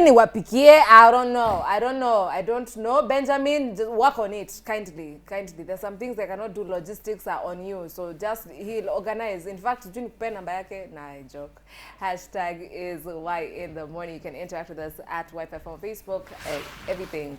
Niwapikie, I don't know. Benjamin, just work on it kindly. There's some things I cannot do. Logistics are on you, so just he'll organize. In fact, doing pen number yake, nah, I joke. Hashtag is Y in the morning. You can interact with us at Y54 on Facebook, everything.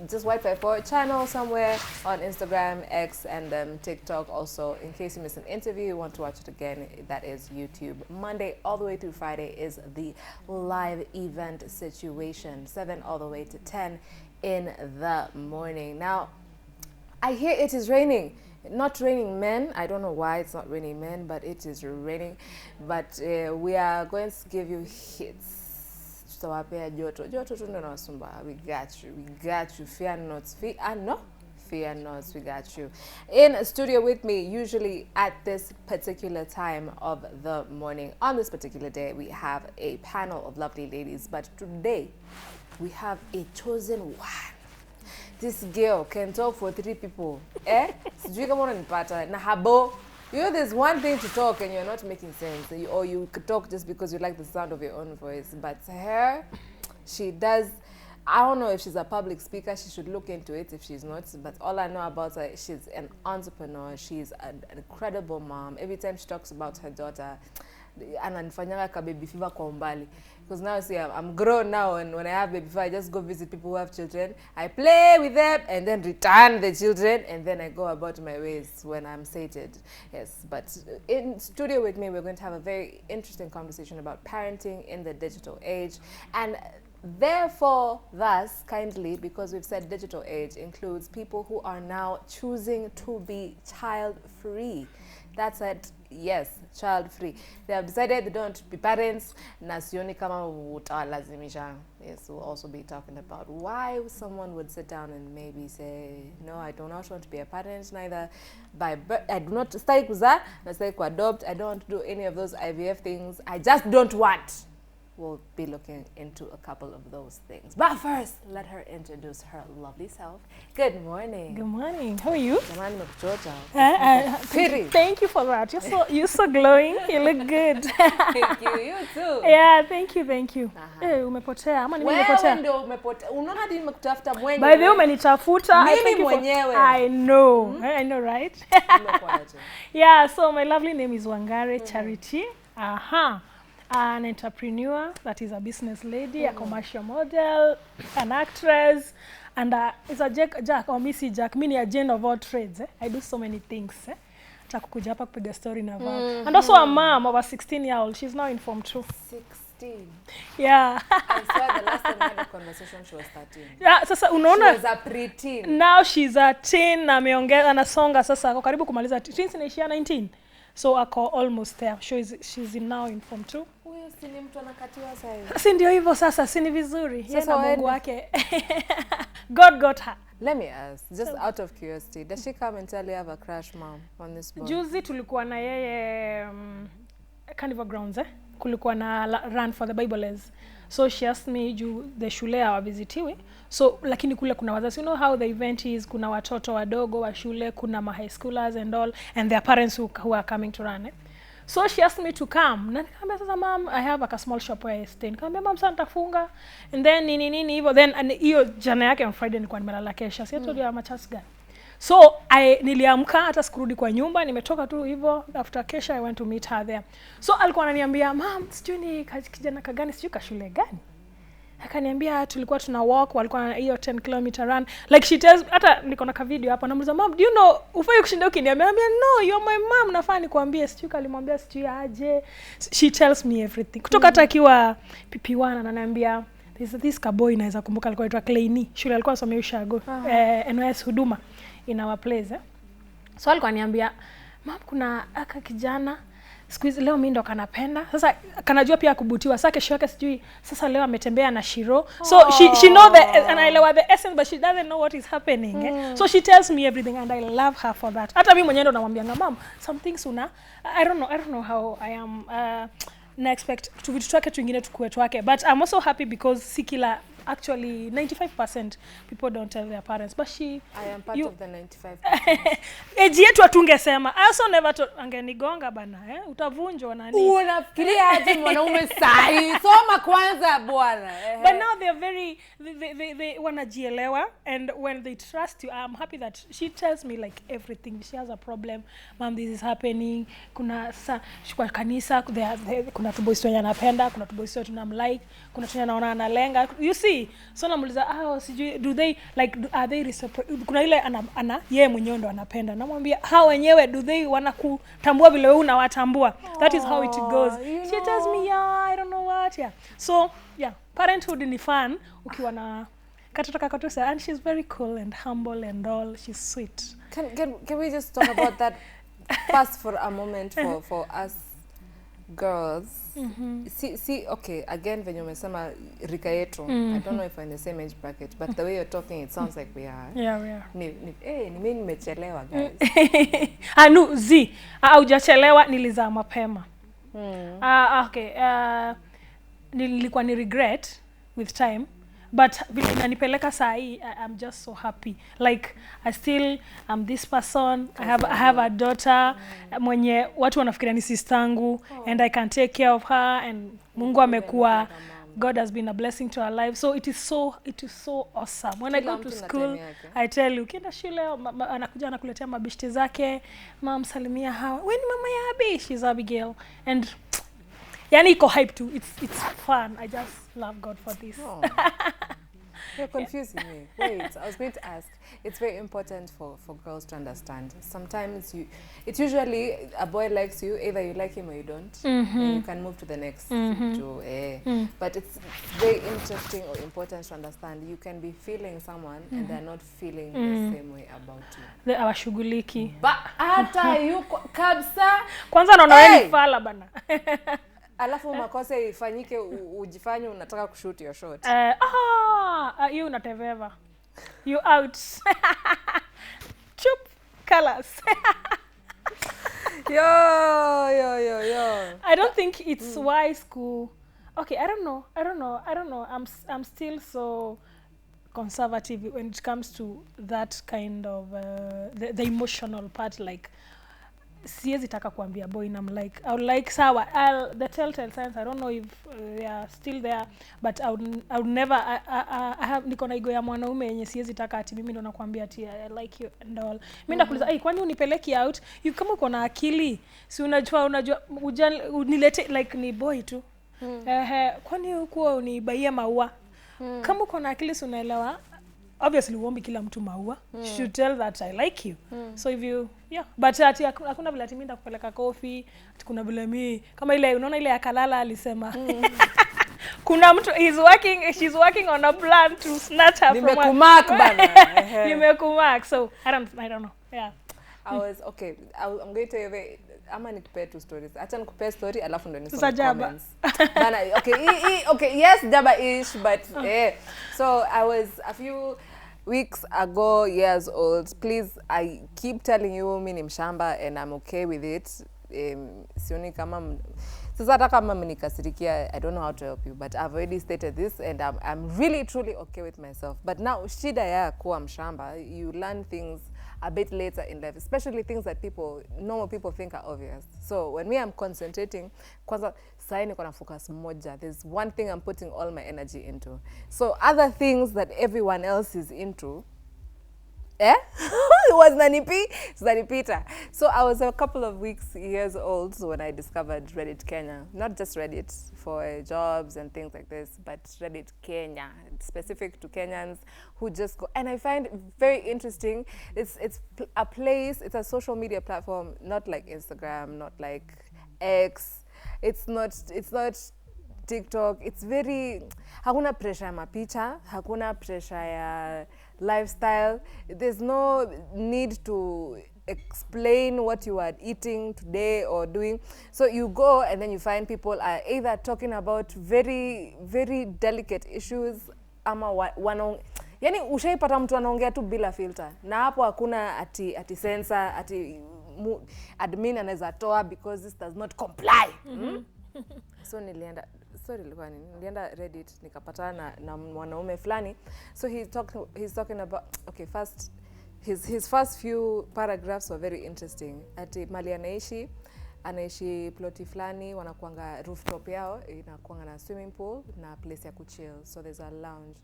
Just Y54 channel somewhere on Instagram, X, and TikTok. Also, in case you miss an interview, you want to watch it again, that is YouTube. Monday all the way through Friday is the live event situation, 7 all the way to 10 in the morning. Now, I hear it is raining. Not raining men. I don't know why it's not raining men, but it is raining. But we are going to give you hits. Tutawapea joto. Joto tu ndo nawasumba. We got you. Fear not. Fear not, we got you. In studio with me, usually at this particular time of the morning, on this particular day, we have a panel of lovely ladies. But today, we have a chosen one. This girl can talk for 3 people. Sijui kama unanipata na habo. You know, there's one thing to talk and you're not making sense. Or you could talk just because you like the sound of your own voice. But her, she does. I don't know if she's a public speaker. She should look into it if she's not. But all I know about her, she's an entrepreneur. She's an incredible mom. Every time she talks about her daughter, ananifanyanga ka baby fever kwa umbali. Because now, see, I'm grown now, and when I have baby fever, I just go visit people who have children. I play with them, and then return the children, and then I go about my ways when I'm sated. Yes, but in studio with me, we're going to have a very interesting conversation about parenting in the digital age. And therefore, thus, kindly, because we've said digital age includes people who are now choosing to be child-free. That's it. Yes, child-free. They have decided they don't be parents. Na sioni kama utawalazimisha. Yes, we'll also be talking about why someone would sit down and maybe say, no, I do not want to be a parent, neither by birth. I do not stay kuzaa, na stay ku adopt. I don't want to do any of those IVF things. I just don't want. We'll be looking into a couple of those things. But first, let her introduce her lovely self. Good morning. Good morning. How are you? Pretty. Thank you for that. You're so glowing. You look good. Thank you. You too. Yeah, thank you. Umepotea. Ama ni nimepotea? Wewe ndio umepotea. Unaona hadi nimekutafuta mwenyewe. By the way, umenitafuta. Mimi mwenyewe. I know, right? Yeah, so my lovely name is Wangare Charity. An entrepreneur, that is a business lady, a commercial model, an actress, and it's a Jack or Missy Jack, mini a Jane of all trades. I do so many things. Takukuja hapa kupiga story na vao. And also a mom of a 16-year-old. She's now in Form 2. 16. Yeah. I swear the last time we had a conversation she was 13. Yeah, sasa unaona. She was a preteen. Now she's a teen na ameongeza anasonga sasa ako karibu kumaliza teens inaishia 19. So ako almost there. She's now in Form 2. Huyo si ni mtu anakatiwa sasa. Si ndio hivyo sasa, si ni vizuri. Yeye na Mungu wake. God got her. Let me ask, just out of curiosity, does she come and tell you have a crush, mom, on this boy? Juzi tulikuwa na yeye Carnival Grounds, kulikuwa na run for the Bibles. So she asked me the shule hawavizitiwi. So lakini kule kuna wazazi, you know how the event is, kuna watoto wadogo wa shule, kuna ma high schoolers and all, and their parents who are coming to run. So she asked me to come. Na nikamwambia sasa mom, I have a small shop where I stay. Nikamwambia mom, sasa nitafunga. And then nini hivyo. Then hiyo jana yake on Friday nilikuwa nimelala kesha. Si ndio ama chance gani. So niliamka hata sikurudi kwa nyumba, nimetoka tu hivyo. After kesha I went to meet her there. So alikuwa ananiambia mom, sijui ni kijana kagani, sijui ka shule gani. Akaniambia tulikuwa tuna walk, walikuwa na hiyo 10 km run. Like she tells, hata niko na ka video hapa namuuliza mom, do you know ufai kushinda ukiniambia? No, you're my mom, nafaa nikwambie. Sijui kalimwambia sijui aje. She tells me everything. Kutoka hata akiwa PP1 ananiambia this kaboy naweza kumbuka alikuwa anaitwa Kleini. Shule alikuwa asomea Ushago. NYS huduma in our place. So alikuwa ananiambia mom, kuna aka kijana squeeze leo mimi ndo kanapenda. Sasa kanajua pia kubutiwa. Sasa kesho yake sijui sasa leo ametembea na Shiro. So she know anaelewa the essence, but she doesn't know what is happening. So she tells me everything and I love her for that. Hata mimi mwenyewe ndo namwambia mom, some things I don't know how I am na expect to vitu twake twingine tukue twake, but I'm also happy because si kila actually 95% people don't tell their parents, but I am part of the 95%. Age yetu atungesema. I also never told angenigonga bana, utavunjwa nani. Unafikiria aje mwanaume sahi? Soma kwanza bwana. But now they're very they wanajielewa, and when they trust you, I'm happy that she tells me like everything. She has a problem, mom, this is happening. Kuna kwa kanisa kuna tuboys wenye anapenda, kuna tuboys wenye tunamlike, kuna tunye naona analenga. You see, so namuuliza sijui do they like are they reciprocal? Kuna ile ana yeye mwenyewe ndo anapenda. Namwambia hao wenyewe do they wanakutambua vile wewe unawatambua? That is how it goes. She tells me I don't know what. So parenthood ni fun ukiwa na katoto kakotose, and she's very cool and humble and all. She's sweet. Can we just talk about that first for a moment for us girls? See, okay, again when you umesema rika yetu, I don't know if we're in the same age bracket, but the way you're talking, it sounds like we are. Yeah, we are. Ni mimi nimechelewa, guys. Hujachelewa, nilizaa mapema. Okay. Nilikuwa ni regret with time, but vile inanipeleka saa hii, I'm just so happy. Like I'm this person. I have a daughter mwenye watu wanafikiria ni sistangu, and I can take care of her, and Mungu amekuwa, God has been a blessing to our life. So it is so awesome. When I go to school, I tell you, kienda shule anakuja anakuletea mabishti zake, mom salimia hawa, when mama ya Abi, she's Abigail, and yani iko hype too. It's fun. I just love God for this. You're confusing me. Wait, I was going to ask. It's very important for girls to understand. Sometimes it's usually a boy likes you, either you like him or you don't, and you can move to the next. But it's very interesting or important to understand. You can be feeling someone and they're not feeling the same way about you. They hawashughuliki. But hata yuko kabisa. Kwanza naona wewe ni fala bana. Alafu makosa ifanyike ujifanye unataka kushoot your shot. You unateveva. You out. Chup colors. Yo. I don't think it's wise to. Okay, I don't know. I'm still so conservative when it comes to that kind of the emotional part, like siwezi taka kuambia boy I'm like I would like sawa the telltale signs, I don't know if they are still there, but I would never I have niko na ego ya mwanaume yenye siwezi taka ati mimi ndo nakwambia ati I like you and all. Mimi ndakuuliza kwani unipeleki out kama uko na akili, si unajua unilete like ni boy tu. Kwani uko unibaia maua? Kama uko na akili si unaelewa. Obviously uombi kila mtu maua. You should tell that I like you. So if you but ati hakuna vile ati mimi ndakupeleka coffee, ati kuna vile mimi kama ile unaona ile ya Kalala alisema. Kuna mtu she's working on a plan to snatch her from Nimekumark bana. Nimekumark. So I don't know. Yeah. I'm going to tell you ama nikupe two stories. Acha nikupe story alafu ndo nisome comments. Bana, okay, yes, jaba-ish, but so I was a few weeks ago, years old. Please, I keep telling you mimi ni mshamba and I'm okay with it. Sioni kama sasa hata kama mnikasirikia, I don't know how to help you, but I've already stated this and I'm really truly okay with myself. But now shida ya kuwa mshamba, you learn things a bit later in life, especially things that normal people think are obvious. So when I'm concentrating, kwanza sai niko na focus moja. There's one thing I'm putting all my energy into. So other things that everyone else is into, it was Nanipita. So I was a couple of years old when I discovered Reddit Kenya. Not just Reddit for jobs and things like this, but Reddit Kenya, specific to Kenyans who just go. And I find it very interesting. It's a place, it's a social media platform, not like Instagram, not like X. It's not TikTok. It's very, hakuna pressure ya mapicha, hakuna pressure ya lifestyle. There's no need to explain what you are eating today or doing. So you go and then you find people are either talking about very, very delicate issues ama yani ushaipata mtu anaongea tu bila filter. Na hapo hakuna ati censor, ati admin anaweza toa because this does not comply. So nilienda story ilikuwa nini? Nilienda Reddit nikapatana na mwanaume fulani. So he's talking about, okay, first his first few paragraphs were very interesting. Ati mali anaishi ploti fulani, wanakuanga rooftop yao inakuanga na swimming pool na place ya kuchill, so there's a lounge.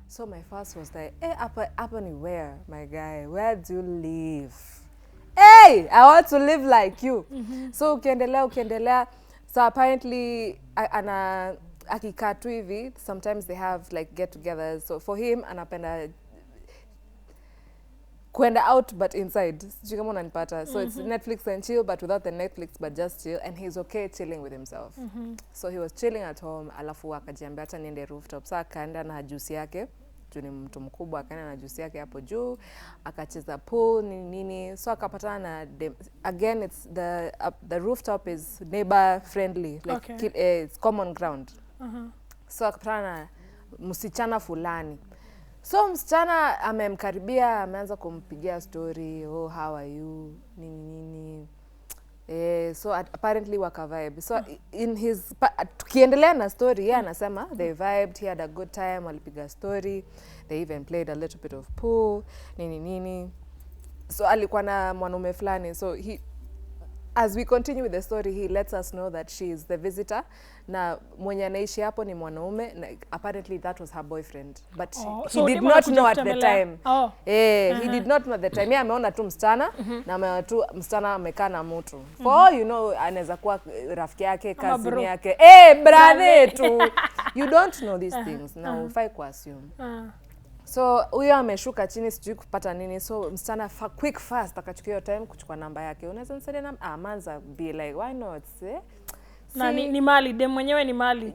So my first was like, hapa ni where, my guy, where do you live? Hey, I want to live like you. So ukiendelea, so apparently akikaa tu hivi, sometimes they have like get-togethers. So for him anapenda kwenda out but inside. Sijui kama unanipata. So it's Netflix and chill but without the Netflix but just chill, and he's okay chilling with himself. So he was chilling at home, alafu akajiambia acha niende rooftop. So akaenda na juice yake. Ni mtu mkubwa, akaenda na juice yake hapo juu, akacheza pool nini. So akapatana na again, it's the rooftop is neighbor friendly, like okay. It's common ground. So akapatana na msichana fulani. So msichana amemkaribia, ameanza kumpigia story, oh how are you, nini. So apparently waka vibe. So in his tukiendelea na story, yeye anasema they vibed, he had a good time, walipiga story, they even played a little bit of pool, nini. So alikuwa na mwanaume fulani. So as we continue with the story, he lets us know that she is the visitor, na mwenye anaishi hapo ni mwanaume, apparently that was her boyfriend, but he did not know at the time. He did not know at the time. Yeye ameona tu msichana na ameona tu msichana amekaa na mtu. For you know, anaweza kuwa rafiki yake, cousin yake, brother tu. You don't know these things. Now if I assume. So huyo ameshuka chini, sijui kupata nini. So msichana quick fast akachukua time kuchukua namba yake. Unaweza nisaidia namba? Manza be like, why not? Na ni mali, dem mwenyewe ni mali.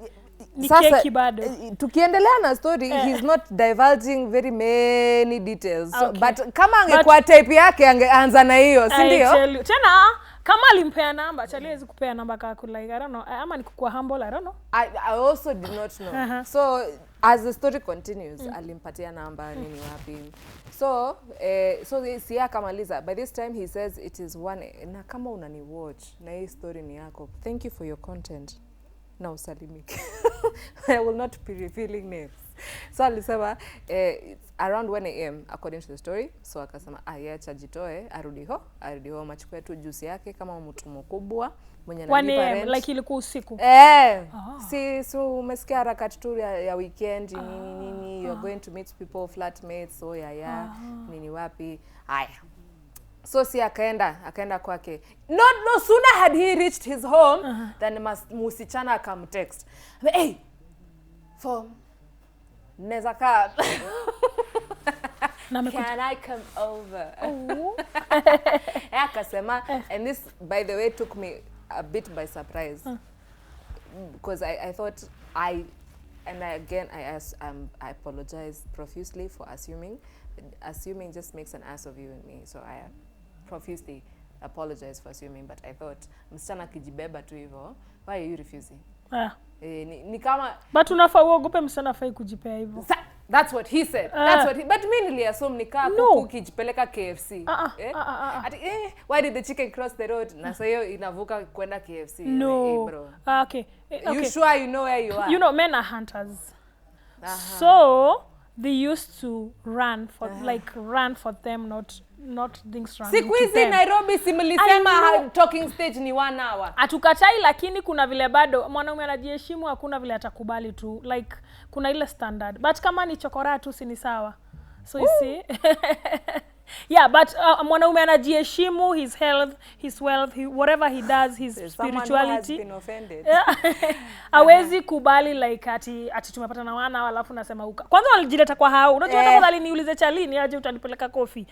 Ni sasa, keki bado. Tukiendelea na story, he's not divulging very many details. So, but kama angekuwa type yake angeanza na hiyo, si ndio? Tena kama alimpea namba, chali hawezi kupea namba kako, like I don't know, ama ni kukua humble, I don't know. I also did not know. So as the story continues, alimpatia namba nini wapi. So si akamaliza. By this time he says it is 1 na kama unani watch na hii story ni yako, thank you for your content. Na usalimike. I will not be revealing names. So alisema it's around 1 a.m. according to the story. So akasema acha jitoe, arudi ho machukue tu juice yake kama mtu mkubwa mwenye analipa rent. 1 a.m. like ilikuwa usiku. So umesikia harakati tu ya weekend nini, you're going to meet people, flatmates, so nini wapi. Haya. So si akaenda kwake. No sooner had he reached his home than musichana akamtext. Hey, form neza kaa. Can I come over? Akasema, and this by the way took me a bit by surprise. Because I thought I apologize profusely for assuming. Assuming just makes an ass of you and me. So I profusely apologize for assuming, but I thought msichana kijibeba tu hivyo, why are you refusing? Ni kama but unafaa uogope msichana afai kujipea hivyo. That's what he said. That's what but mimi niliassume nikaa kuku kijipeleka KFC. Why did the chicken cross the road? Na sasa hiyo inavuka kwenda KFC. No. Bro. Okay. You sure you know where you are? You know, men are hunters. So they used to run for them, not things running. Siku hizi Nairobi simulisema talking stage ni 1 hour. Atukatai, lakini kuna vile bado mwanaume anajiheshimu, hakuna vile atakubali tu, like kuna ile standard. But kama ni chokora tu si ni sawa. So you see. Yeah, but mwanaume anajiheshimu, his health, his wealth, whatever he does, his spirituality. Been offended. Hawezi kubali like ati tumepata na wana alafu nasema uka. Kwanza walijileta kwa hao. Unajua hata kama niulize Charlene aje utanipeleka coffee.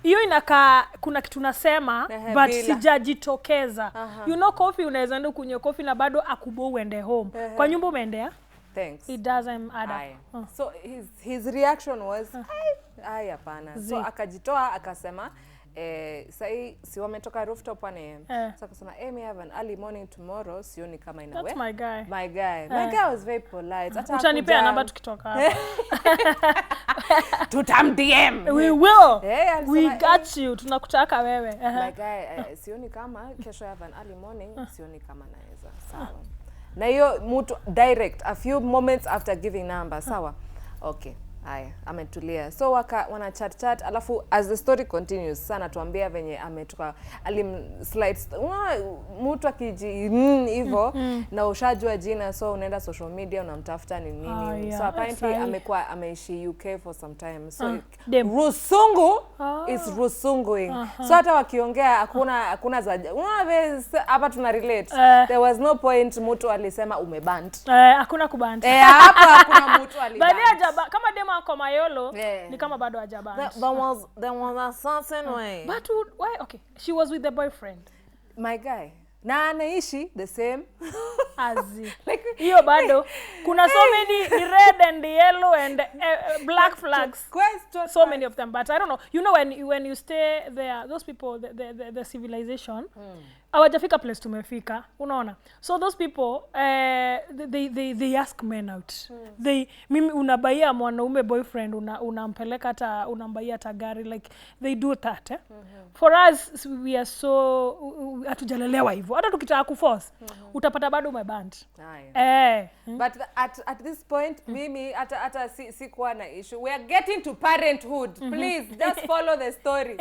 Hiyo inakaa kuna kitu nasema but sijajitokeza. You know coffee unaweza enda kunywa coffee na bado akubo uende home. Kwa nyumba umeendea? Thanks. It doesn't add up. So his reaction was hapana. So akajitoa akasema sai si wametoka rooftop 1 a.m. So akasema may have an early morning tomorrow, sioni kama inawe. That's my guy. My guy was very polite. Utanipea namba tukitoka hapa. Tutam DM. We will. We got you. Tunakutaka wewe. My guy sioni kama kesho have an early morning, sioni kama naweza. Sawa. Na hiyo mtu direct a few moments after giving number. Sawa. Okay. Haya, ametulia. So wana chat alafu as the story continues sana tuambia venye ametoka slides mtu akiji hivyo na ushajua jina, so unaenda social media unamtafuta ni nini. So apparently amekuwa ameishi UK for some time. So Rusungu is Rusunguing. So hata wakiongea hakuna za hapa tuna relate. There was no point mtu alisema umebant. Hakuna kubant. Hapa hakuna mtu alibant. Kama demo kwa mayolo ni kama bado hajabant. There was a certain way. But why? Okay, she was with the boyfriend. My guy. Na anaishi the same azi. Like hiyo bado kuna so many the red and the yellow and black flags. So many of them, but I don't know. You know when you stay there, those people the civilization hawajafika place tumefika, unaona. So those people they ask men out. Mimi unabaia mwanaume boyfriend unampeleka hata unambaia hata gari, like they do that. For us we are so hatujalelewa hivyo. Hata tukitaka kuforce utapata bado umeband. But at this point mimi hata sikuwa na issue. We are getting to parenthood. Please just follow the story.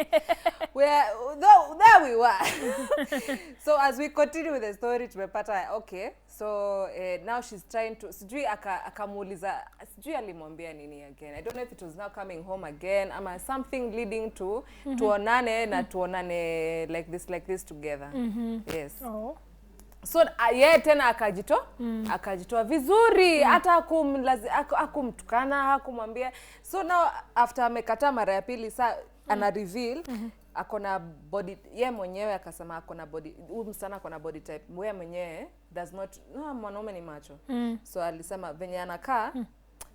There we were. So as we continue with the story tumepata okay. So now she's trying to sijui akamuuliza sijui alimwambia nini again. I don't know if it was now coming home again ama something leading to tuonane na tuonane like this together. Yes. So yeye tena akajitoa vizuri, hata hakumtukana, hakumwambia. So now after amekataa mara ya pili ana reveal akona body, yeye mwenyewe akasema akona body, huyu msana akona body type yeye mwenyewe does not, mwanaume ni macho. So alisema venye anakaa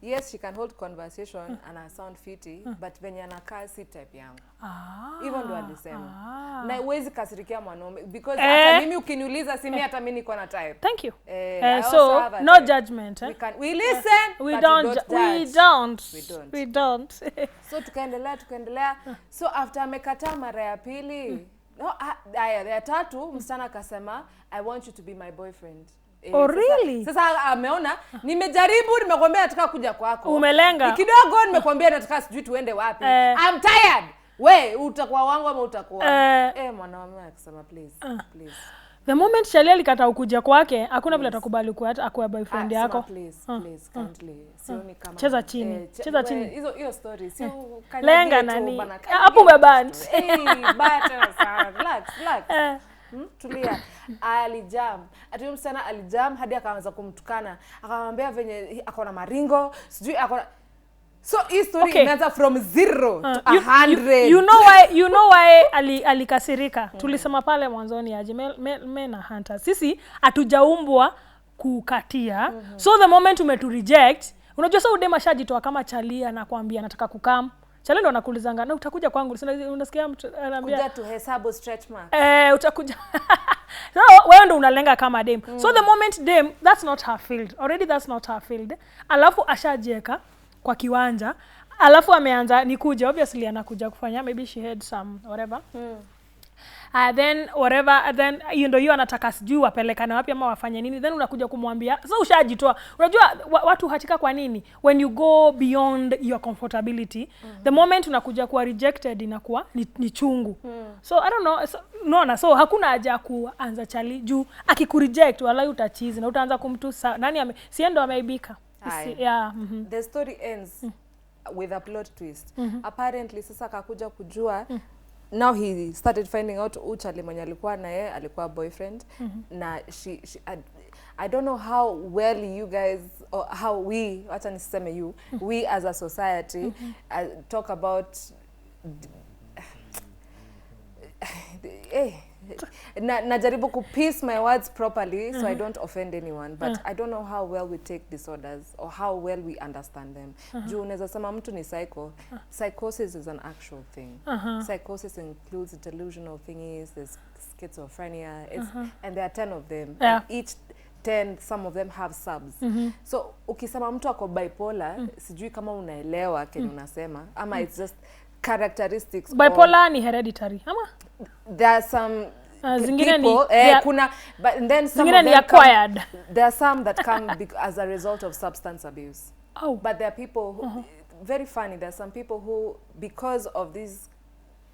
yes, she can hold conversation and I sound fitty, but venye anakaa si type yangu. Hivyo ndo alisema. Na uwezi kasirikia mwanaume because hata mimi ukiniuliza si mimi hata mimi niko na type. Thank you. So no judgment. We listen, we don't. So tukaendelea. So after amekataa mara ya pili, ya tatu msichana akasema I want you to be my boyfriend. Oh really? Sasa ameona nimejaribu, nimekwambia nataka kuja kwako. Umelenga. Kidogo nimekwambia nataka sijui tuende wapi. I'm tired. We utakuwa wangu ama utakuwa? Mwanaume akasema please. The moment Shali alikata ukuja kwake, hakuna vile atakubali akuwa boyfriend yako. Please, kindly. Sioni kama cheza chini. Hiyo story. Sio lenga nani? Hapo umeband. Relax. Tulia. Alijam. Ati msana alijam hadi akaanza kumtukana. Akamwambia venye akona maringo, sijui akona. So hii story imeanza from 0 to 100. You know why alikasirika. Tulisema pale mwanzoni aje men na hunters. Sisi hatujaumbwa kukatia. So the moment umetu reject, unajua sasa udema shajitoa kama chalia na kuambia nataka kukam. Chale ndo anakuulizanga na utakuja kwangu. Unasikia mtu anambia kuja tu hesabu stretch mark. Utakuja. So wewe ndo unalenga kama dem. So the moment dem, that's not her field. Already that's not her field. Alafu ashajeka kwa kiwanja. Alafu ameanza nikuja, obviously anakuja kufanya, maybe she had some whatever. Then whatever, then you anataka sijui wapelekane wapi ama wafanye nini, then unakuja kumwambia sasa ushajitoa. Unajua watu hatika kwa nini when you go beyond your comfortability, the moment unakuja kuwa rejected inakuwa ni chungu. So I don't know, so hakuna haja kuanza chali juu akikureject wala utachizi na utaanza kumtusa nani siendo ameibika. The story ends with a plot twist. Apparently sasa akakuja kujua now he started finding out uchali mwenye alikuwa na yeye alikuwa boyfriend na she I don't know how well you guys or how we wacha niseme you we as a society talk about najaribu ku piece my words properly so I don't offend anyone, but I don't know how well we take disorders or how well we understand them. Juu unaweza sema mtu ni psycho. Psychosis is an actual thing. Psychosis includes delusional thingies, there's schizophrenia, and there are 10 of them. Each 10, some of them have subs. So ukisema mtu ako bipolar, sijui kama unaelewa kenye unasema ama it's just characteristics. Bipolar ni hereditary ama? There are some zingine people kuna but and then some zingine of ni them acquired. there are some that come as a result of substance abuse. But there are people who, very funny, there are some people who because of these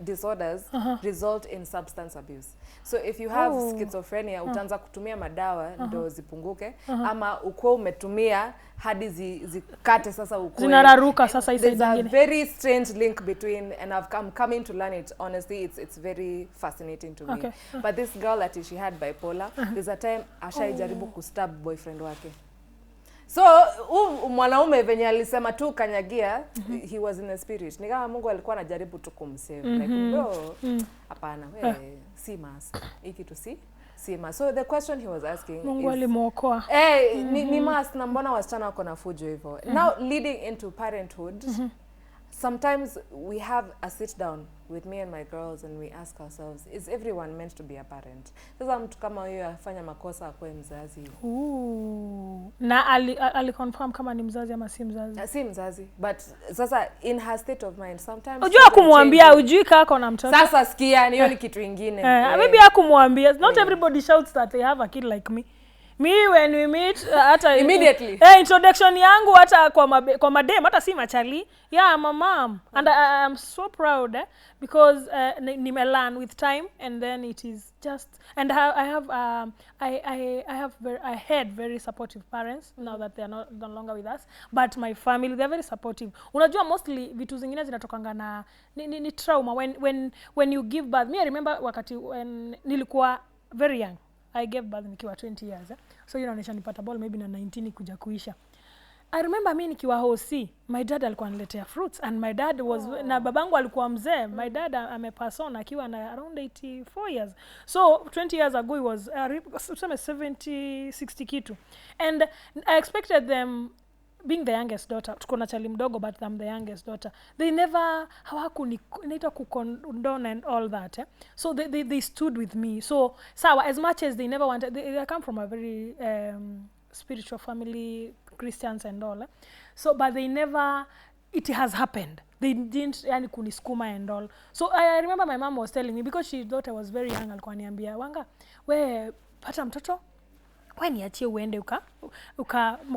disorders result in substance abuse. So if you have schizophrenia utaanza kutumia madawa ndio zipunguke ama uko umetumia hadi zikate sasa uko zinararuka sasa isa nyingine. There's a very strange link between, and I'm coming to learn it honestly. It's very fascinating to me. But this girl that she had bipolar, there's a time ashaijaribu kustab boyfriend wake. So mwanaume venye alisema tu kanyagia, he was in a spirit. Ni kama Mungu alikuwa anajaribu tu kumsave. Like bro, hapana wewe si mas. Hiki tu si mas. So the question he was asking Mungu alimuokoa. Ni mas na mbona wasichana wako na fujo hivyo. Now leading into parenthood, sometimes we have a sit down with me and my girls and we ask ourselves, is everyone meant to be a parent? Sasa mtu kama huyo afanya makosa akwe mzazi. Na ali confirm kama ni mzazi ama si mzazi? Si mzazi, but sasa in her state of mind sometimes unajua kumwambia ujui kako na mtoto. Sasa sikia ni hiyo ni kitu kingine. Maybe akumwambia. Not everybody shouts that they have a kid like me. Me when we meet hata immediately introduction yangu hata kwa madem hata si machali, yeah, I'm a mom and I am so proud because nimelearn with time and then it is just, and I had very supportive parents. Now that they are no longer with us, but my family, they are very supportive. Unajua mostly vitu zingine zinatokanga na ni trauma when you give birth. Me I remember wakati when nilikuwa very young, I gave birth nikiwa 20 years. So inaonyesha nipata ball maybe na 19 kuja kuisha. I remember mimi nikiwa hosi, my dad alikuwa analetea fruits and my dad was na babangu alikuwa mzee. My dad amepass on akiwa na around 84 years. So 20 years ago he was 70 60 kitu. And I expected them, being the youngest daughter, tuko na chali mdogo but I'm the youngest daughter, they never hawakunita kukondone and all that. So they stood with me. So as much as they never wanted, they come from a very spiritual family, Christians and all. So but they never, it has happened. They didn't yani kuniskuma and all. So I remember my mom was telling me, because she thought I was very young, alikuwa niambia, Wanga, we pata mtoto, we niachie uende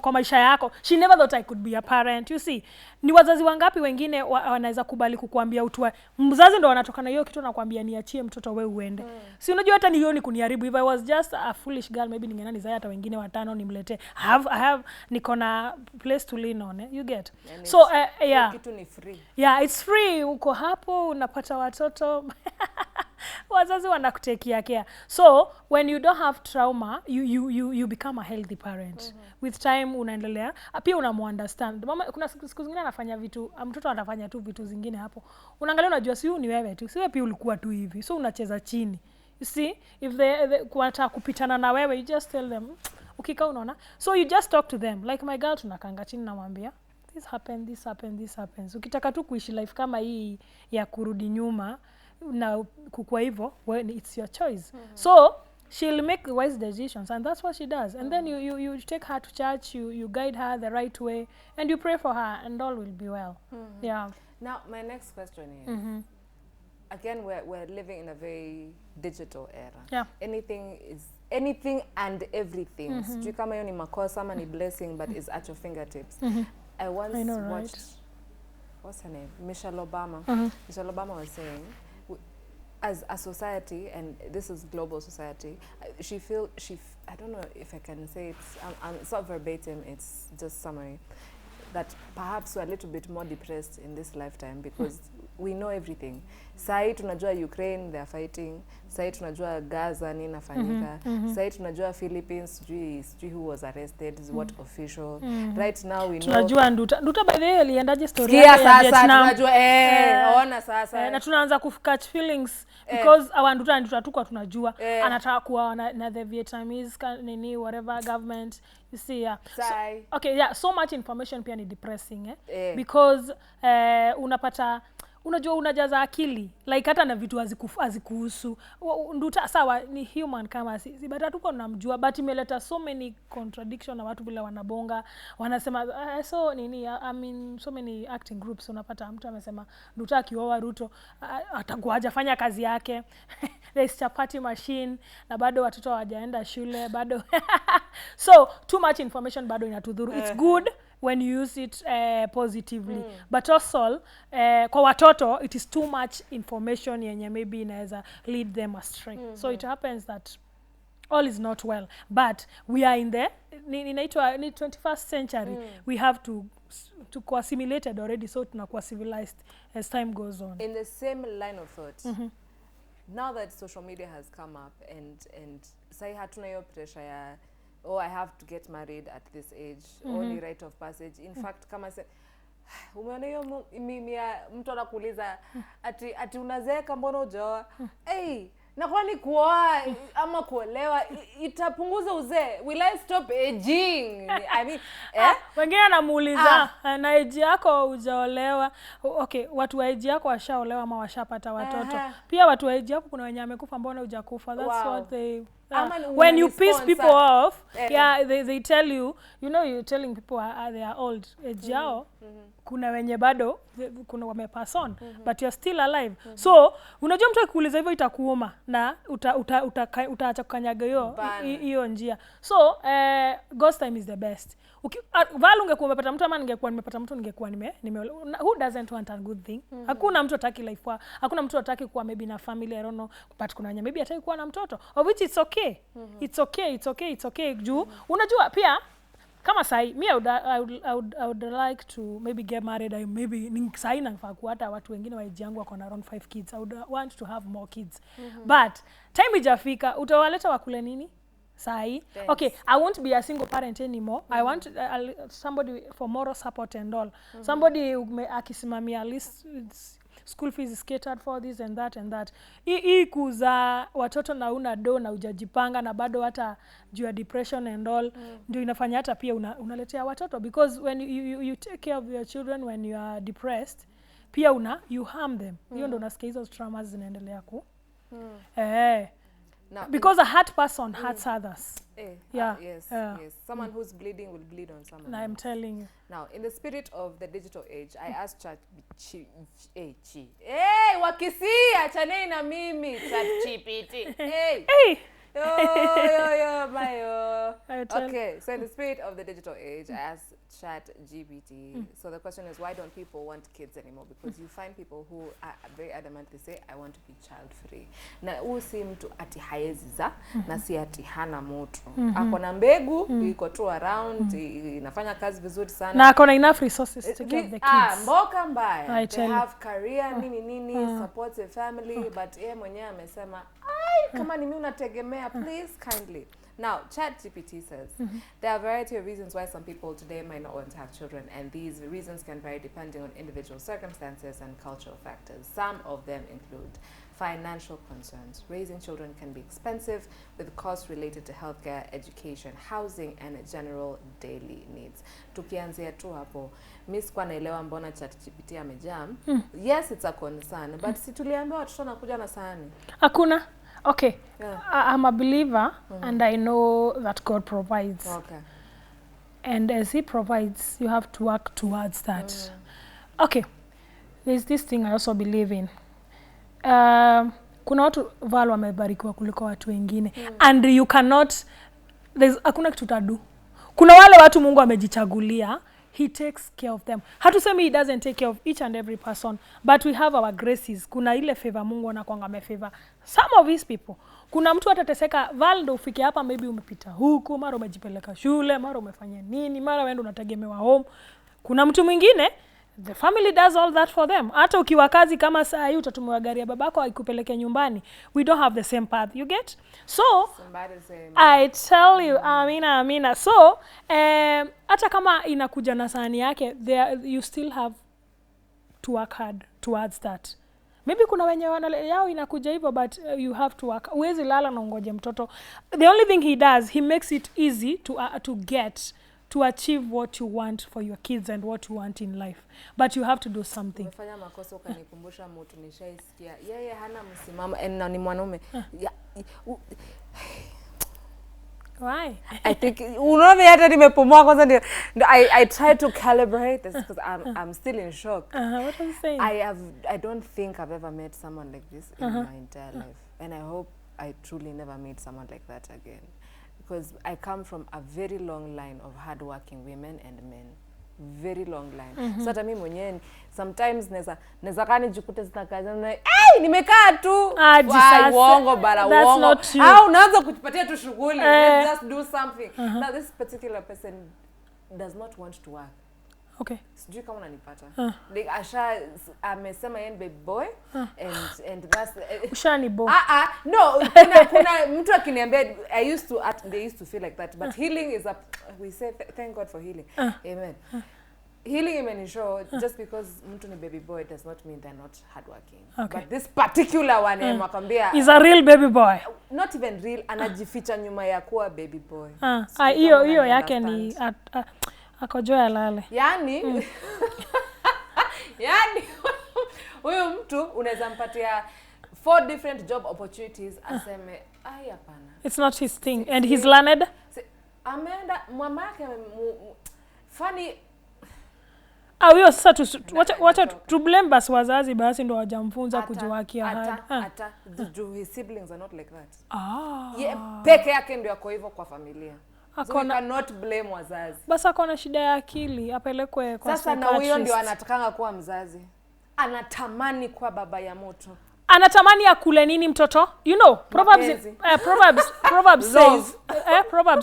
kwa maisha yako. She never thought I could be a parent. You see, ni wazazi wangapi wengine wanaweza kubali kukuambia utwa mzazi ndo wanatoka na hiyo kitu na kuambia niachie mtoto we uende. Si unajua hata ni hiyo ni kuniharibu. If I was just a foolish girl, maybe ningeenda nizaa hata wengine 5 nimlete. I have niko na place to lean on, you get. And so yeah, kitu ni free. Yeah, it's free. Uko hapo unapata watoto wazazi wanakutekea care. So when you don't have trauma, you become a healthy parent. With time unaendelea pia unamuunderstand. Mama kuna siku zingine anafanya vitu, mtoto anafanya tu vitu zingine hapo, unaangalia unajua si ni wewe tu, si wewe pia ulikuwa tu hivi, so unacheza chini. You see, if they kuata kupitana na wewe, you just tell them ukika unaona. So you just talk to them like my girl, tunakanga chini namwambia this happens. Ukitaka tu kuishi life kama hii ya kurudi nyuma na kukua hivyo, well, it's your choice. So she'll make the wise decisions, and that's what she does. And then you take her to church, you guide her the right way, and you pray for her, and all will be well. Yeah. Now my next question is, again, we're living in a very digital era. Yeah. Anything and everything. Sijui kama hiyo ni makosa ama ni blessing, but it's at your fingertips. I once watched, what's her name? Michelle Obama. Michelle Obama was saying, as a society, and this is global society, I don't know if I can say it's not verbatim, it's just summary, that perhaps we're a little bit more depressed in this lifetime because we know everything. Sai tunajua Ukraine, they're fighting. Sai tunajua Gaza nini nafanyika. Sai tunajua Philippines, sijui who was arrested, what official. Right now we know. Tunajua Nduta by the way aliendaje story ya Vietnam. Tunajua ona sasa. Na tunaanza catch feelings because our Nduta tukwa tunajua anataka kuwa na the Vietnamese nini whatever government. You see, yeah. So much information pia ni depressing, because unapata unajua unajaza akili like hata na vitu hazikuhusu nduta sawa ni human kama sisi but hatuko namjua but imeleta so many contradiction na watu bila wanabonga wanasema so nini I mean so many acting groups unapata mtu amesema nduta akioa Ruto atakuwa hajafanya kazi yake there is chapati machine na bado watoto hawajaenda shule bado so too much information bado inatudhuru it's good when you use it positively but also kwa watoto it is too much information yenye maybe inaweza lead them astray so it happens that all is not well but we are in the inaitwa ni 21st century we have to assimilated already so tunakuwa civilized as time goes on in the same line of thought now that social media has come up and sai hatuna hiyo pressure ya I have to get married at this age or the rite of passage in fact kama umeona hiyo mimi mtu anakuuliza ati unazeeka mbona hujaoa na kwani kuoa ama kuolewa itapunguza uzee will I stop aging I mean wengine anamuuliza na age yako hujaolewa okay watu wa age yako washaolewa ama washapata watoto pia watu wa age yako kuna wenye amekufa mbona hujakufa that's what they when you piss people off they tell you you're telling people they are old age yao kuna wenye bado kuna wamepass on but you're still alive so unajua mtu akikuuliza hivyo itakuuma na utaacha kukanyaga hiyo njia so ghost time is the best val ungekuwa umepata mtu ama ningekuwa nimepata mtu ningekuwa who doesn't want a good thing hakuna mtu hataki life hakuna mtu hataki kuwa maybe na family I don't know but kuna wenye maybe hataki kuwa na mtoto of which it's okay it's okay juu unajua pia kama sai me I would like to maybe get married maybe sai nafaa kuwa hata watu wengine waiji yangu wako na around 5 kids I would want to have more kids but time ijafika utawaleta wakule nini sai okay I won't be a single parent anymore I want somebody for moral support and all somebody akisimamia at least school fees is catered for this and that hii kuza watoto na una do na ujajipanga na bado hata juu ya depression and all ndio inafanya hata pia unaletea watoto because when you take care of your children when you are depressed pia you harm them hiyo ndio unasikia hizo traumas zinaendelea because a hurt person hurts others. Yes. Someone who's bleeding will bleed on someone else. I'm telling you. Now, in the spirit of the digital age, I asked wakisia chaneni na mimi ChatGPT. Okay, so in the spirit of the digital age, I asked ChatGPT. So the question is, why don't people want kids anymore? Because you find people who are very adamant, they say, I want to be child free. Na huu si mtu ati haezi za, na si ati hana moto. Ako na mbegu, iko tu around, inafanya kazi vizuri sana. Na ako na enough resources to give the kids. Mboka mbaya. They have career, nini, supports a family, but yeye mwenyewe amesema, kama ni mimi unategemea, please kindly. Now, ChatGPT says there are a variety of reasons why some people today might not want to have children, and these reasons can vary depending on individual circumstances and cultural factors. Some of them include financial concerns. Raising children can be expensive, with costs related to healthcare, education, housing, and general daily needs. Tukianzia tu hapo, miss kwa naelewa mbona ChatGPT amejam. Yes, it's a concern, but si tuliambiwa watoto wanakuja na sahani. Hakuna. Okay, I'm a believer and I know that God provides. Okay. And as He provides, you have to work towards that. Okay, there's this thing I also believe in. Kuna watu valo wamebarikiwa kuliko watu wengine. And you cannot, hakuna kitu utadu. Kuna wale watu Mungu amejichagulia. He takes care of them. Hatusemi he doesn't take care of each and every person, but we have our graces. Kuna ile favor Mungu anakuanga amefavor some of these people. Kuna mtu atateseka valdo ufike hapa maybe umepita huku, mara umejipeleka shule, mara umefanya nini, mara wewe unategemewa home. Kuna mtu mwingine the family does all that for them. Hata ukiwa kazi kama saa hii utatumiwa gari ya babako aikupeleke nyumbani. We don't have the same path, you get? So I tell you, amina. So hata kama inakuja na sahani yake, you still have to work hard towards that. Maybe kuna wenye yao inakuja hivyo, but you have to work. Uwezi lala na ungoje mtoto. The only thing he does, he makes it easy to get to achieve what you want for your kids and what you want in life, but you have to do something. Umefanya makosa ukanikumbusha mtu nishaisikia yeye hana msimamo na ni mwanaume. Why? I think unaona hata nimepumua kwanza ndio I try to calibrate this because I'm still in shock. What are you saying? I don't think I've ever met someone like this in my entire life, and I hope I truly never meet someone like that again, because I come from a very long line of hardworking women and men, very long line. So hata mimi mwenyewe sometimes naweza kani jikute zinakaza na nimekaa tu uongo bara uongo au unaanza kujipatia tu shughuli, let's just do something. Now this particular person does not want to work. Okay. Sijui kama unanipata. Like Asha amesema yeye baby boy and that's ushani bo. No, kuna mtu akiniambia they used to feel like that, but healing is we say thank God for healing. Amen. Healing imenishow just because mtu ni baby boy does not mean they're not hardworking. Okay. But this particular one makwambia is a real baby boy. Not even real, anajificha nyuma ya kuwa baby boy. Hiyo yake ni akojoa lale. Yani huyo mtu unaweza mpatia 4 different job opportunities aseme hapana. It's not his thing and he's learned. Ameenda mama yake funny. Hiyo sasa wacha to blame basi wazazi basi ndo hawajamfunza kujiwakia hard. Hata his siblings are not like that. Peke yake ndio yako hivyo kwa familia. So we cannot blame wazazi. Basi akona shida ya akili apelekwe kwa sasa na huyo ndio anatakanga kuwa mzazi. Anatamani kuwa baba ya moto. Anatamani akule nini mtoto? You know, Proverbs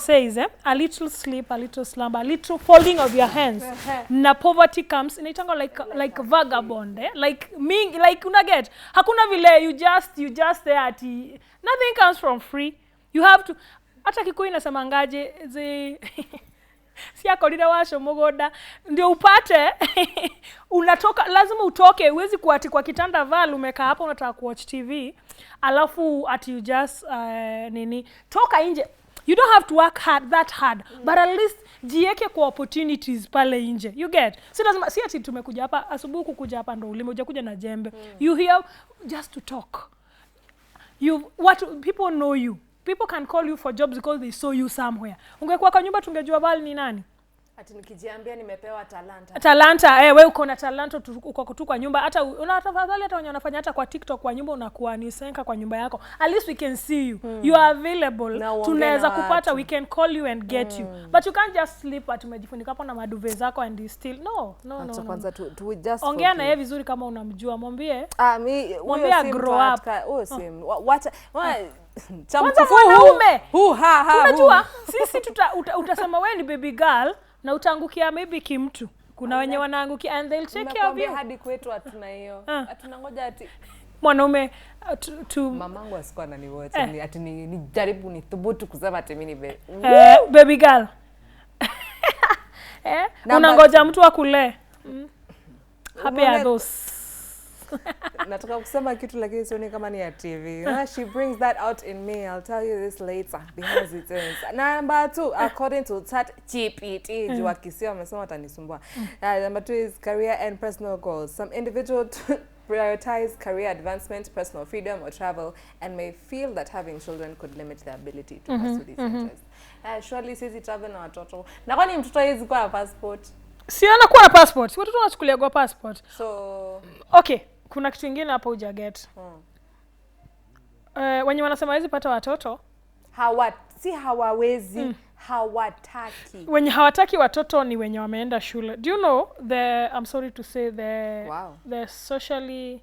says a little sleep, a little slumber, a little folding of your hands. Na poverty comes inaitanga like vagabond, like me, like unaget. Hakuna vile you just there at nothing comes from free. You have to hata Kikuyu inasemangaje si akodida washo mogoda ndio upate unatoka lazima utoke, huwezi kuati kwa kitanda val umekaa hapo unataka kuwatch TV alafu you just toka nje. You don't have to work that hard but at least jieke kwa opportunities pale nje, you get. Si lazima si ati tumekuja hapa asubuhi kukuja hapa ndo ulime hujakuja na jembe. You here just to talk. People know you. People can call you for jobs because they saw you somewhere. Ungekuwa kwa nyumba tungejua bali ni nani? Ati nikijiambia nimepewa talanta. Wewe uko na talanta uko tu kwa nyumba. Hata unatafadhali hata wanafanya hata kwa TikTok kwa nyumba unakuwa ni senka kwa nyumba yako. At least we can see you. You are available. Tunaweza kupata, we can call you and get you. But you can't just sleep at umejifunika hapo na maduve zako and you still no. Kwanza tu just ongea na yeye vizuri kama unamjua, mwambie. Mwambie grow up. Wacha chamkufu wanaume. Unajua sisi utasema wewe ni baby girl na utaangukia maybe kimtu. Kuna wenye wanaangukia and they'll take care of you. Hadi kwetu hatuna hiyo. Hatunangoja ati mwanaume mamangu asikuwa ananiwatch ati nijaribu nithubutu kusema ati mimi ni baby girl. Unangoja mtu akule. Happy are those. Nataka kusema kitu lakini sioni kama ni ya TV. She brings that out in me. I'll tell you this later behind the scenes. Number 2, according to ChatGPT, jua kisio amesema atanisumbua. Number 2 is career and personal goals. Some individuals prioritize career advancement, personal freedom or travel and may feel that having children could limit their ability to pursue these interests. Surely sisi travel na watoto. Na kwani mtoto hizi kwa passport? Siona kuwa na passport. Watoto wanachukulia kwa passport. So okay, kuna kitu kingine hapo hujaget. Wenye wanasema hizi pata watoto hawawezi, hawataki. Wenye hawataki watoto ni wenye wameenda shule. Do you know I'm sorry to say the socially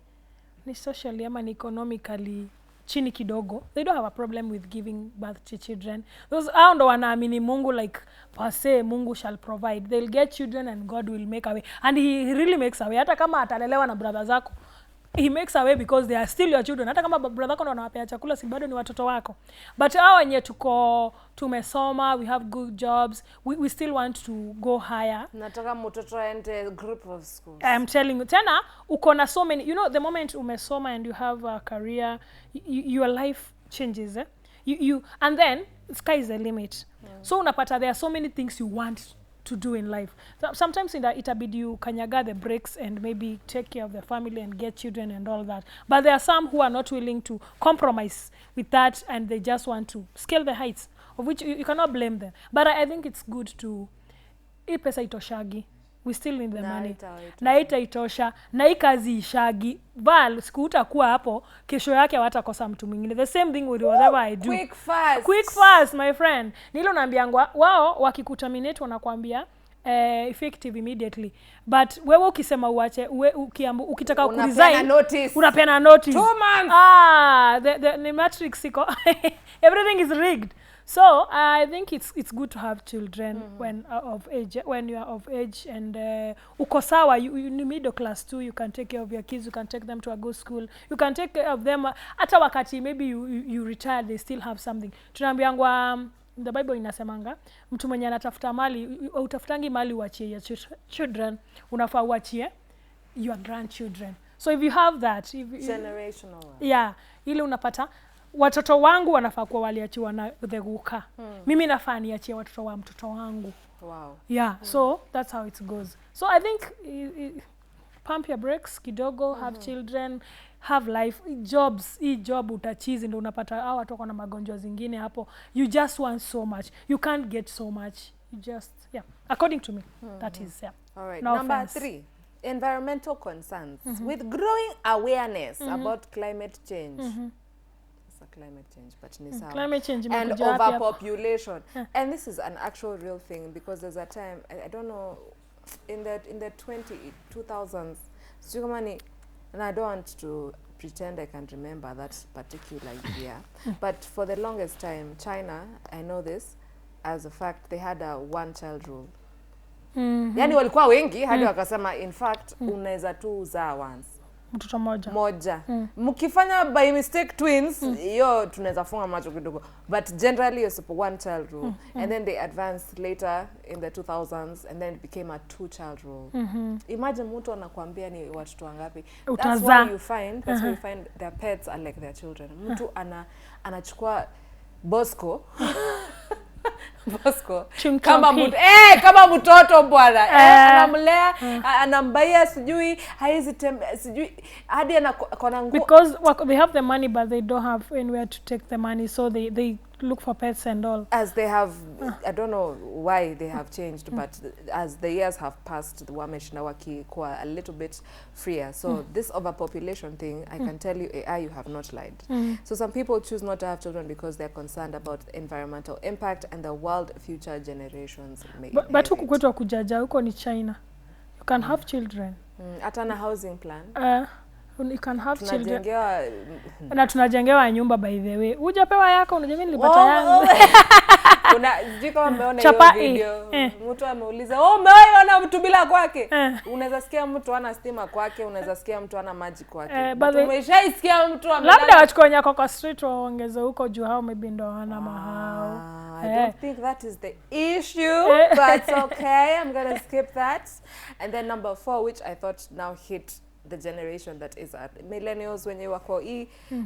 ama ni economically chini kidogo, they don't have a problem with giving birth to children. Those hao ndo wanaamini Mungu like per se Mungu shall provide. They'll get children and God will make a way. And he really makes a way. Hata kama atalelewa na brother zako, he makes a way because they are still your children. Hata kama brother zako ndo anawapea chakula, si bado ni watoto wako. But hao wenye tumesoma, we have good jobs, we still want to go higher. Nataka mtoto aende group of schools. I'm telling you, tena uko na so many, you know, the moment umesoma and you have a career, your life changes. You and then sky is the limit. So unapata there are so many things you want to do in life. So sometimes itabidi you kanyaga the breaks and maybe take care of the family and get children and all that. But there are some who are not willing to compromise with that, and they just want to scale the heights, of which you cannot blame them. But I think it's good to, hii pesa itoshagi, we still need the money. Na itaitosha, na hii kazi ishagi. Val, siku utakuwa hapo, kesho yake hawatakosa mtu mwingine. The same thing with whatever I do. Quick fast, my friend. Nilo naambiangwa, wao wakikuterminate wanakuambia effective immediately. But wewe ukisema uache, ukitaka kuresign, unapeana notice. 2 months. The matrix iko. Everything is rigged. So I think it's good to have children when you are of age, and uko sawa, you middle class too, you can take care of your kids, you can take them to a good school, you can take care of them hata wakati maybe you retire, they still have something. Tunaambiangwa the Bible inasemanga mtu mwenye anatafuta mali, utafutangi mali uachie your children, unafaa uachie your grandchildren. So if you have that, generational, yeah, ile unapata watoto wangu wanafaa kuwa waliachiwa na the guka. Mimi nafaa niachie watoto wa mtoto wangu. Wow. Yeah, so that's how it goes. So I think pump your brakes kidogo, have children, have life, jobs, job utachizi ndo unapata hao watu wako na magonjwa zingine hapo. You just want so much. You can't get so much. You just, yeah, according to me, that is, yeah. All right. No Number offense. 3, environmental concerns. With growing awareness about climate change. It's a climate change, but ni sawa. Climate change and imekuja wapi hapo? overpopulation. And this is an actual real thing, because there's a time, I don't know, in the 2000s, and I don't want to pretend I can remember that particular year, but for the longest time, China, I know this as a fact, they had a one-child rule. Yani walikuwa wengi hadi wakasema in fact unaweza tu uzaa once. Mtoto moja. Mkifanya by mistake twins, hiyo tunaweza funga macho kidogo. But generally it's a one-child rule. And then they advanced later in the 2000s, and then it became a 2-child rule. Imagine mtu anakuambia ni watoto wangapi. That's why you find their pets are like their children. Mtu anachukua Bosco kama mtoto bwana, anamlea, anambaia, sijui hadi anakona nguo, because they have the money but they don't have anywhere to take the money, so they look for pets and all. As they have, I don't know why they have changed, but as the years have passed, wameshinda wakikuwa a little bit freer. So this overpopulation thing, I can tell you, AI, you have not lied. So some people choose not to have children because they're concerned about environmental impact and the world future generations may inherit. But huku kwetu kujaja, huko ni China, you can have children. Hata na housing plan. You can have children. Tunajengewa na tunajengewa nyumba, by the way. Hujapewa yako, unajua mimi nilipata yangu. Sijui kama umeona hiyo video. Mtu ameuliza, umeona mtu bila kwake? Unaweza sikia mtu ana stima kwake, unaweza sikia mtu ana maji kwake. Umeshaisikia mtu amelala. Labda wachukue nyako kwa street waongeze huko juu, hao maybe ndo wana mahao. I don't think that is the issue, but okay, I'm going to skip that. And then number 4, which I thought now hit the generation that is at millennials, when you wako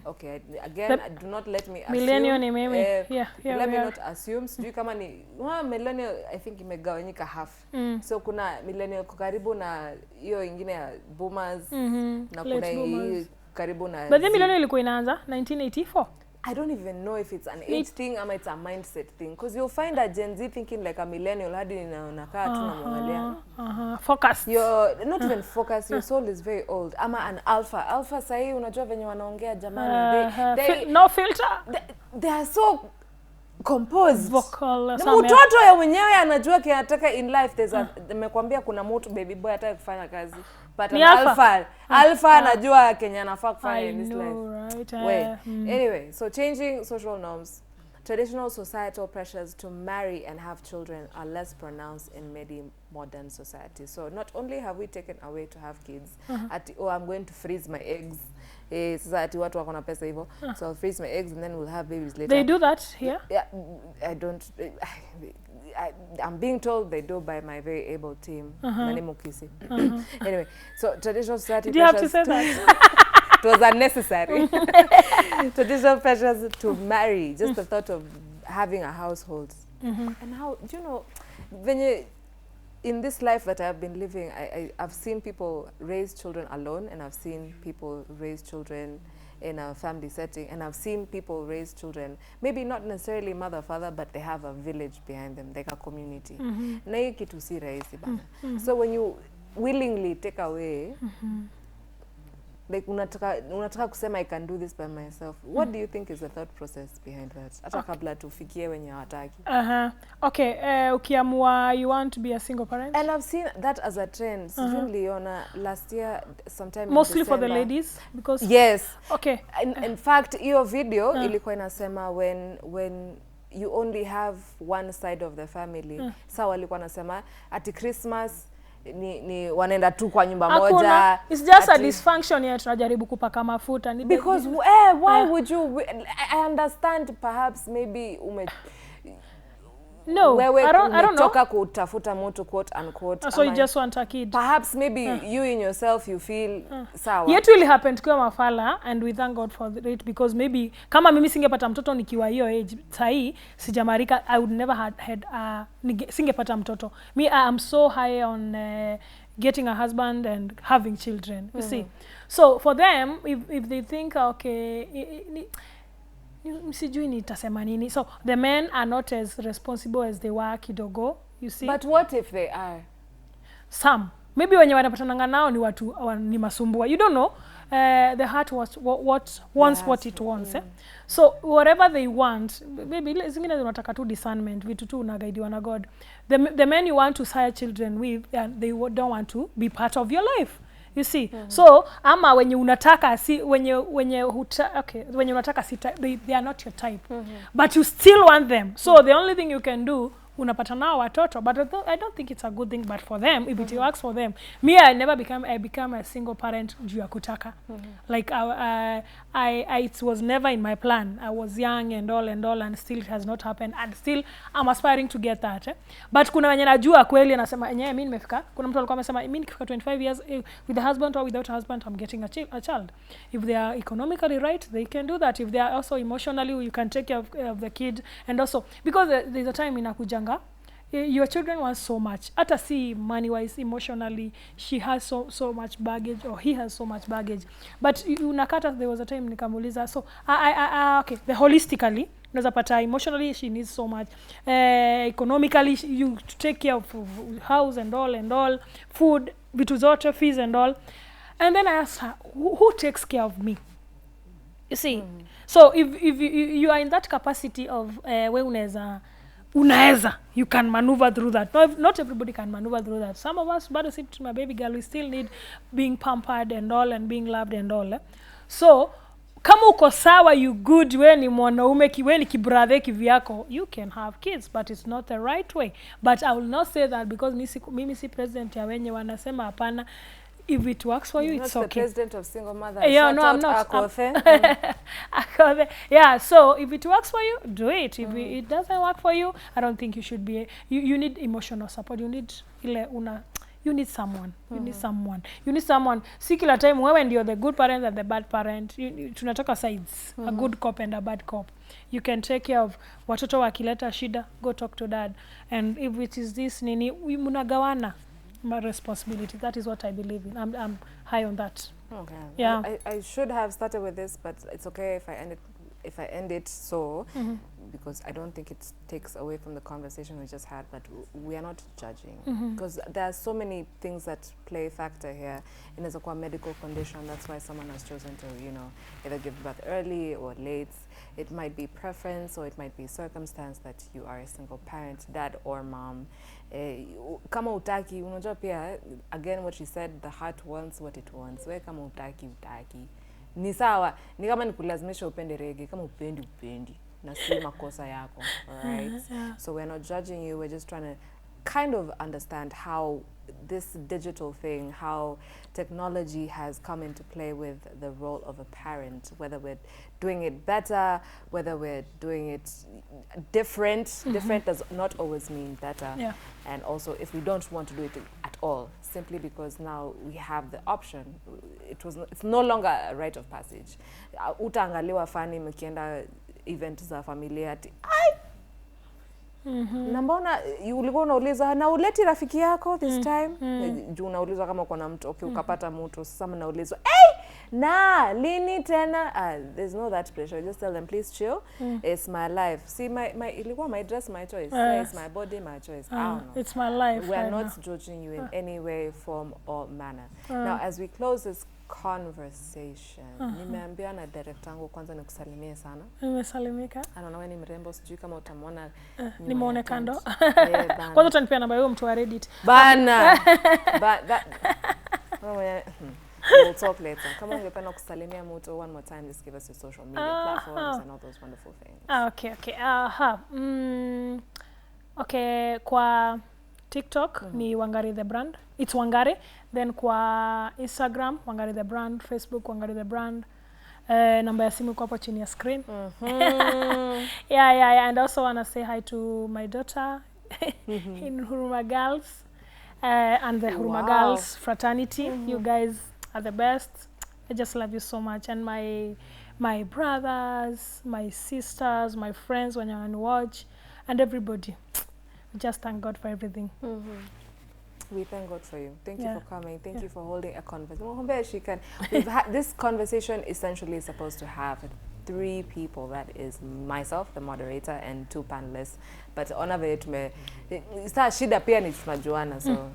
okay, again, do not let me assume. Millennial ni mimi. Let me not assume. Sijui kama ni millennial, I think imegawanyika half. So kuna millennial karibu na hiyo ingine ya boomers, na kuna hii karibu na But the millennial ilikuwa inaanza 1984. I don't even know if it's an age thing or it's a mindset thing, because you'll find a Gen Z thinking like a millennial hadi unakaa tu na mwangalia. Focus. You're not even focused. Your soul is very old. Ama an alpha. Alpha sahi unajua venye wanaongea jamani. No filter. They are so composed. Vocal. Mtoto ya mwenyewe anajua kinataka in life. Nimekwambia kuna mtu baby boy hataki kufanya kazi. But an alpha anajua Kenya anafaa kufanya in this life. Right. Anyway, so changing social norms. Traditional societal pressures to marry and have children are less pronounced in many modern societies. So not only have we taken away to have kids, I'm going to freeze my eggs. Society watu wako na pesa hivyo. So I'll freeze my eggs and then we'll have babies later. They do that here? Yeah, I don't. I'm being told they do by my very able team. Nani Mukisi. Anyway, so traditional society pressures. Did you have to say that? It was unnecessary. Traditional pressures to marry, just the thought of having a household. And how, do you know, when in this life that I've been living, I've seen people raise children alone, and I've seen people raise children in a family setting, and I've seen people raise children, maybe not necessarily mother, father, but they have a village behind them, like a community. Na hii kitu si rahisi bana. So when you willingly take away, like unataka kusema I can do this by myself, what do you think is the thought process behind that? Hata kabla tufikie wenye hawataki. Okay, ukiamua you want to be a single parent? And I've seen that as a trend. Sijui last year sometime mostly in December. for the ladies because yes. Okay. In fact, hiyo video ilikuwa inasema when you only have one side of the family. Sawa walikuwa nasema ati Christmas ni wanaenda tu kwa nyumba moja. It's just a dysfunction ya tunajaribu kupaka mafuta. Because why would you? I understand perhaps maybe no, I don't know. Kutafuta moto, quote unquote. So you just want a kid. Perhaps maybe you in yourself you feel sawa. Yet will happen tukiwa mafala, and we thank God for it, because maybe kama mimi singepata mtoto nikiwa hiyo age sahi sijamarika, I would never had singepata mtoto. Me, I am so high on getting a husband and having children. You see, so for them, if they think okay, sijui nitasema nini, so the men are not as responsible as they were kidogo, you see. But what if they are? Some maybe wenye wanapatananga nao ni watu ni masumbua, you don't know. The heart wants what it wants. So whatever they want, maybe zingine zinataka tu discernment, vitu tu unagaidiwa na God. The men you want to sire children with, they don't want to be part of your life. You see, so ama wenye unataka si wenye unataka si they are not your type, but you still want them. So the only thing you can do, unapata nao watoto, but I don't think it's a good thing. But for them, if it works for them, me, I become a single parent juu ya kutaka. Like it was never in my plan. I was young and all, and still it has not happened, and still I'm aspiring to get that. But kuna wenye najua kweli anasema enyewe mimi nimefika. Kuna mtu alikuwa amesema mimi nikifika 25 years with a husband or without a husband, I'm getting a child. If they are economically right, they can do that. If they are also emotionally, you can take care of the kid, and also because there's a time inakuja your children want so much. Ata see money wise, emotionally, she has so much baggage, or he has so much baggage. But unakata, there was a time nikamuliza, so okay, the holistically unaweza pata emotionally she needs so much, economically you take care of house and all, food, vitu zote, fees and all. And then I asked her, who takes care of me? You see, so if you are in that capacity of unaeza, you can maneuver through that. Not everybody can maneuver through that. Some of us, bado si my baby girl, we still need being pampered and all, and being loved and all. So kama uko sawa, you good, we ni mwanaume, we ni kibrathe kivyako, you can have kids, but it's not the right way. But I will not say that because mimi si president ya wenye wanasema hapana. If it works for you, it's okay. The president of single mother. Yeah, no, I'm not. Yeah, so if it works for you, do it. If it doesn't work for you, I don't think you should be. You need emotional support. You need someone. You need someone. You need someone. Si kila time wewe ndio the good parent and the bad parent. Tunatoka sides. A good cop and a bad cop. You can take care of watoto wakileta shida, go talk to dad. And if it is this nini, munagawana my responsibility. That is what I believe in. I'm high on that. Okay. Yeah. I should have started with this, but it's okay if I end it so, because I don't think it takes away from the conversation we just had, but we are not judging, because there are so many things that play a factor here. In a medical condition, that's why someone has chosen to, either give birth early or late. It might be preference, or it might be circumstance that you are a single parent, dad or mom. Kama utaki, unajua pia, again what she said, the heart wants what it wants. We kama utaki. Ni sawa, ni kama nikulazimisha upende reggae, kama upendi, na si makosa yako, alright? Yeah. So we're not judging you, we're just trying to kind of understand how this digital thing, how technology has come into play with the role of a parent, whether we're doing it better, whether we're doing it different. Different does not always mean better. Yeah. And also if we don't want to do it at all, simply because now we have the option, it's no longer a rite of passage. Utaangaliwa fani mkienda event za familia ati Na mbona ulikuwa unauliza na uleti rafiki yako this time? Juu unaulizwa kama uko na mtu, okay, ukapata mtu, sasa mnaulizwa, na lini tena? There's no that pressure. Just tell them, please chill. It's my life. See, ilikuwa my dress, my choice. It's my body, my choice. I don't know. It's my life. We are not judging you in any way, form, or manner. Now, as we close this conversation, nimeambia na director wangu kwanza nikusalimie sana. Nimesalimika. I don't know any mrembo, sijui kama utamwona. Nimeone kando. Kwanza utanipea namba hiyo mtu wa Reddit. Bana. But that we'll talk later. Kama ungependa kusalimia mtu one more time, just give us your social media platforms and all those wonderful things. Okay. Okay, kwa TikTok ni Wangari the brand. It's Wangari. Then kwa Instagram Wangari the brand, Facebook Wangari the brand. Namba ya simu iko hapo chini ya screen. Yeah. And I also want to say hi to my daughter in Huruma Girls and the Huruma Girls fraternity. You guys are the best. I just love you so much. And my brothers, my sisters, my friends when you're on watch, and everybody. Just thank God for everything. We thank God for you. Thank you for coming. Thank you for holding a conversation. We've had this conversation essentially is supposed to have 3 people. That is myself, the moderator, and 2 panelists. But ona vile shida pia ni tunajuana, so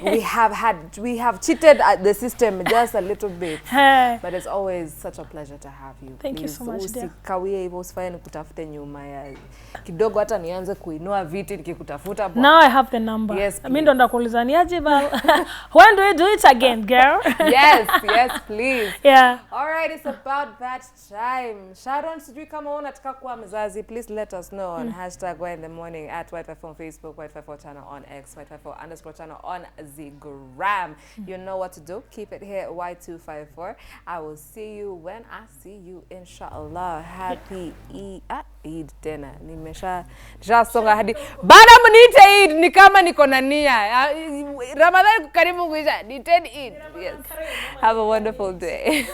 we have cheated at the system just a little bit. But it's always such a pleasure to have you. Thank you so much, dear. Usikawie hivyo, usifanye nikutafute nyuma ya kidogo, hata nianze kuinua viti nikikutafuta. Now I have the number. Yes, mimi ndo ndakuuliza ni aje bal. When do we do it again, girl? Yes, please. Yeah. All right, it's about that time. Sharon, sijui kama unataka kuwa mzazi, please let us know on #Y254 at Y254 on Facebook, Y254 channel on X, Y254_channel on the gram. You know what to do. Keep it here, Y254. I will see you when I see you, inshallah. Happy Eid tena. Nimesha hadi. Bana mniite Eid ni kama niko na nia. Ramadhan karibu kuisha. Niite Eid. Yes. Have a wonderful day.